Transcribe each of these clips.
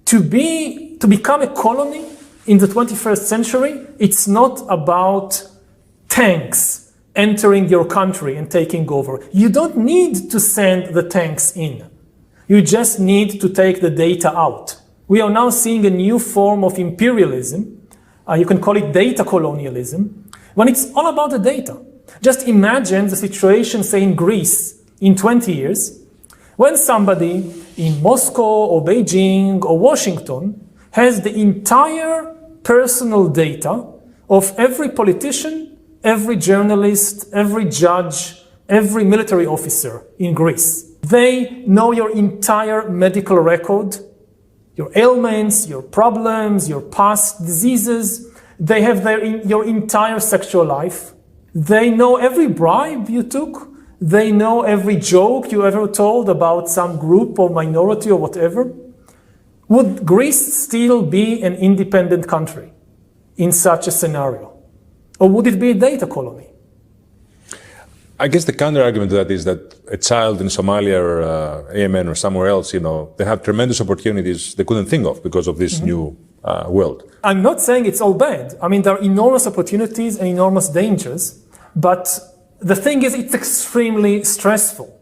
To become a colony in the 21st century, it's not about tanks entering your country and taking over. You don't need to send the tanks in. You just need to take the data out. We are now seeing a new form of imperialism. You can call it data colonialism, when it's all about the data. Just imagine the situation, say, in Greece in 20 years, when somebody in Moscow or Beijing or Washington has the entire personal data of every politician, every journalist, every judge, every military officer in Greece. They know your entire medical record, your ailments, your problems, your past diseases. They have your entire sexual life. They know every bribe you took. They know every joke you ever told about some group or minority or whatever. Would Greece still be an independent country in such a scenario? Or would it be a data colony? I guess the counter-argument to that is that a child in Somalia or Yemen or somewhere else, they have tremendous opportunities they couldn't think of because of this new world. I'm not saying it's all bad. I mean, there are enormous opportunities and enormous dangers, but the thing is, it's extremely stressful.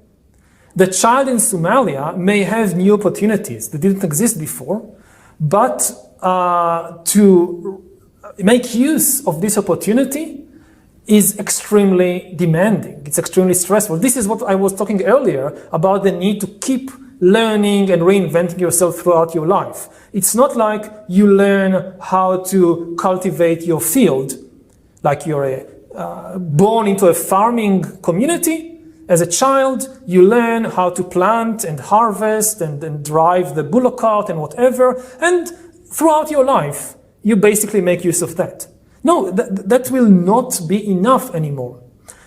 The child in Somalia may have new opportunities that didn't exist before, but to make use of this opportunity is extremely demanding. It's extremely stressful. This is what I was talking earlier about the need to keep learning and reinventing yourself throughout your life. It's not like you learn how to cultivate your field, like you're born into a farming community. As a child, you learn how to plant and harvest and drive the bullock cart and whatever. And throughout your life, you basically make use of that. No, that will not be enough anymore.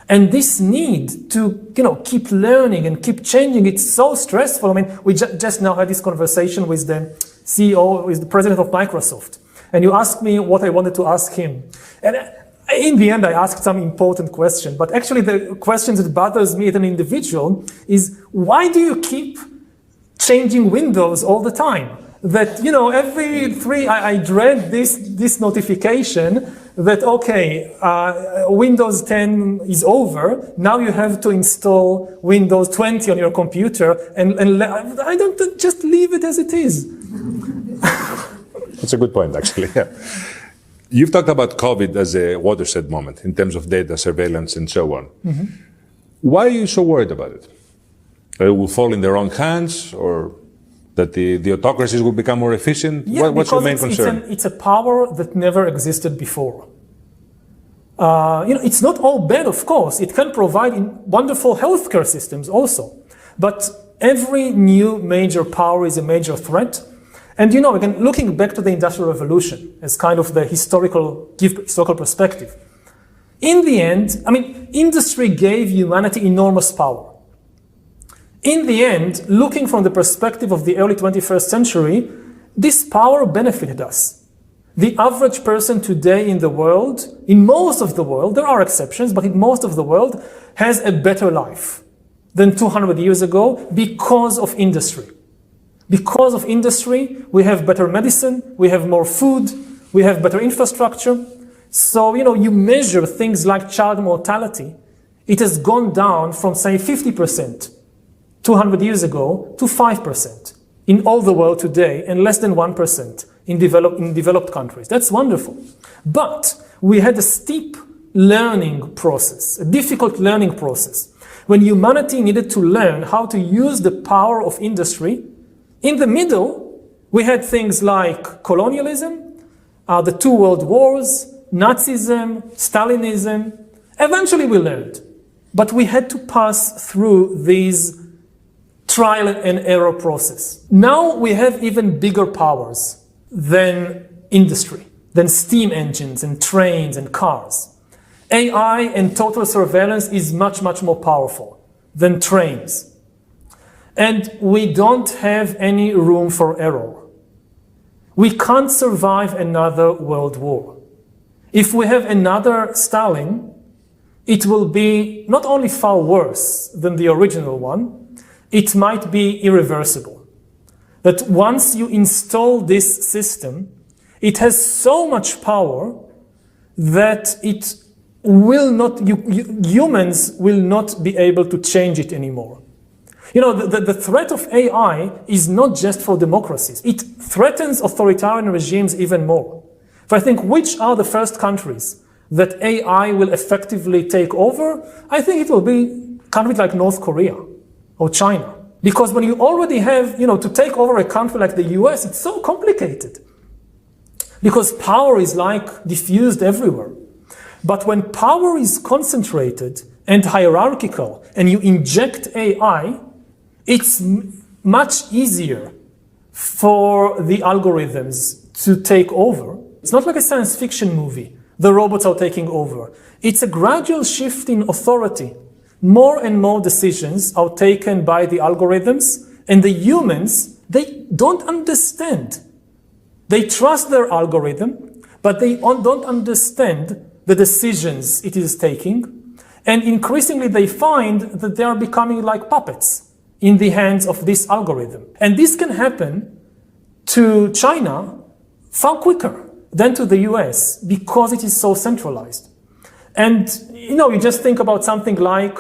And this need to, keep learning and keep changing, it's so stressful. I mean, we just now had this conversation with the CEO, with the president of Microsoft. And you asked me what I wanted to ask him. And in the end, I asked some important question. But actually, the question that bothers me as an individual is, why do you keep changing Windows all the time? That, I dread this notification that, okay, Windows 10 is over. Now you have to install Windows 20 on your computer. And I don't just leave it as it is. That's a good point, actually. Yeah. You've talked about COVID as a watershed moment in terms of data surveillance and so on. Mm-hmm. Why are you so worried about it? That it will fall in the wrong hands, or that the autocracies will become more efficient? Yeah, what's your main concern? It's a power that never existed before. It's not all bad, of course. It can provide wonderful healthcare systems also. But every new major power is a major threat. And again, looking back to the Industrial Revolution as kind of the historical perspective. In the end, industry gave humanity enormous power. In the end, looking from the perspective of the early 21st century, this power benefited us. The average person today in the world, in most of the world, there are exceptions, but in most of the world, has a better life than 200 years ago because of industry. Because of industry, we have better medicine, we have more food, we have better infrastructure. So, you measure things like child mortality. It has gone down from, say, 50% 200 years ago to 5% in all the world today, and less than 1% in developed countries. That's wonderful. But we had a steep learning process, a difficult learning process, when humanity needed to learn how to use the power of industry. In the middle, we had things like colonialism, the two world wars, Nazism, Stalinism. Eventually we learned, but we had to pass through these trial and error process. Now we have even bigger powers than industry, than steam engines and trains and cars. AI and total surveillance is much, much more powerful than trains. And we don't have any room for error. We can't survive another world war. If we have another Stalin, it will be not only far worse than the original one, it might be irreversible. that once you install this system, it has so much power that it will not, humans will not be able to change it anymore. You know, the threat of AI is not just for democracies. It threatens authoritarian regimes even more. If I think which are the first countries that AI will effectively take over, I think it will be countries like North Korea or China. Because when you already have, to take over a country like the US, it's so complicated. Because power is like diffused everywhere. But when power is concentrated and hierarchical and you inject AI, it's much easier for the algorithms to take over. It's not like a science fiction movie. The robots are taking over. It's a gradual shift in authority. More and more decisions are taken by the algorithms, and the humans, they don't understand. They trust their algorithm, but they don't understand the decisions it is taking. And increasingly they find that they are becoming like puppets in the hands of this algorithm. And this can happen to China far quicker than to the US because it is so centralized. And you just think about something like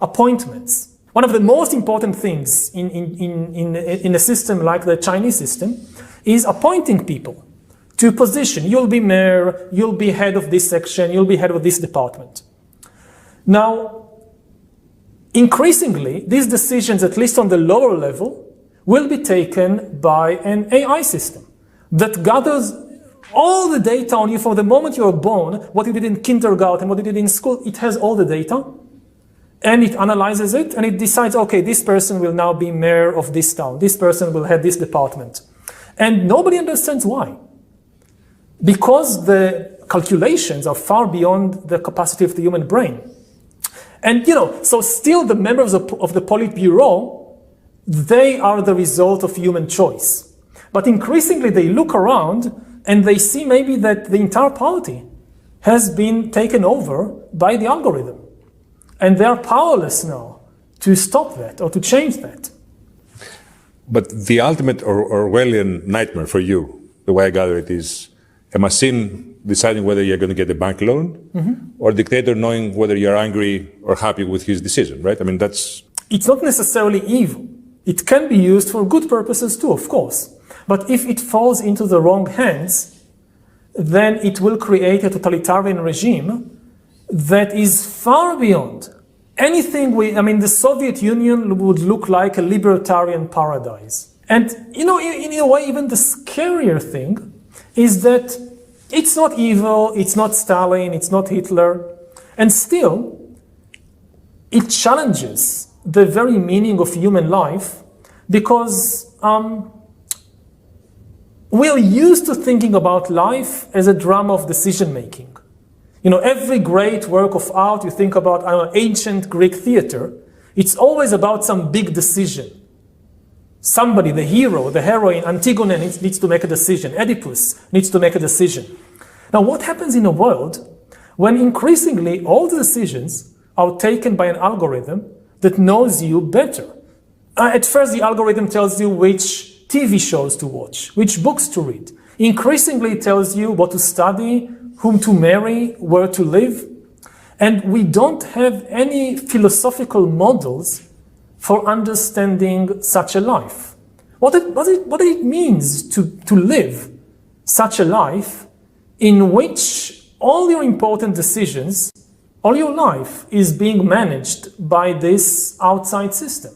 appointments. One of the most important things in a system like the Chinese system is appointing people to a position. You'll be mayor, you'll be head of this section, you'll be head of this department. Now, increasingly, these decisions, at least on the lower level, will be taken by an AI system that gathers all the data on you from the moment you were born, what you did in kindergarten, what you did in school. It has all the data, and it analyzes it, and it decides, okay, this person will now be mayor of this town, this person will head this department. And nobody understands why. Because the calculations are far beyond the capacity of the human brain. And so still the members of the Politburo, they are the result of human choice. But increasingly they look around and they see maybe that the entire party has been taken over by the algorithm. And they are powerless now to stop that or to change that. But the ultimate Orwellian nightmare for you, the way I gather it, is a machine deciding whether you're going to get a bank loan, or a dictator knowing whether you're angry or happy with his decision, right? I mean, that's... It's not necessarily evil. It can be used for good purposes too, of course. But if it falls into the wrong hands, then it will create a totalitarian regime that is far beyond anything the Soviet Union would look like a libertarian paradise. And, in a way, even the scarier thing is that it's not evil, it's not Stalin, it's not Hitler, and still, it challenges the very meaning of human life because we're used to thinking about life as a drama of decision-making. Every great work of art, you think about ancient Greek theater, it's always about some big decision. Somebody, the hero, the heroine, Antigone needs to make a decision. Oedipus needs to make a decision. Now, what happens in a world when increasingly all the decisions are taken by an algorithm that knows you better? At first, the algorithm tells you which TV shows to watch, which books to read. Increasingly, it tells you what to study, whom to marry, where to live. And we don't have any philosophical models for understanding such a life. What it means to live such a life in which all your important decisions, all your life is being managed by this outside system.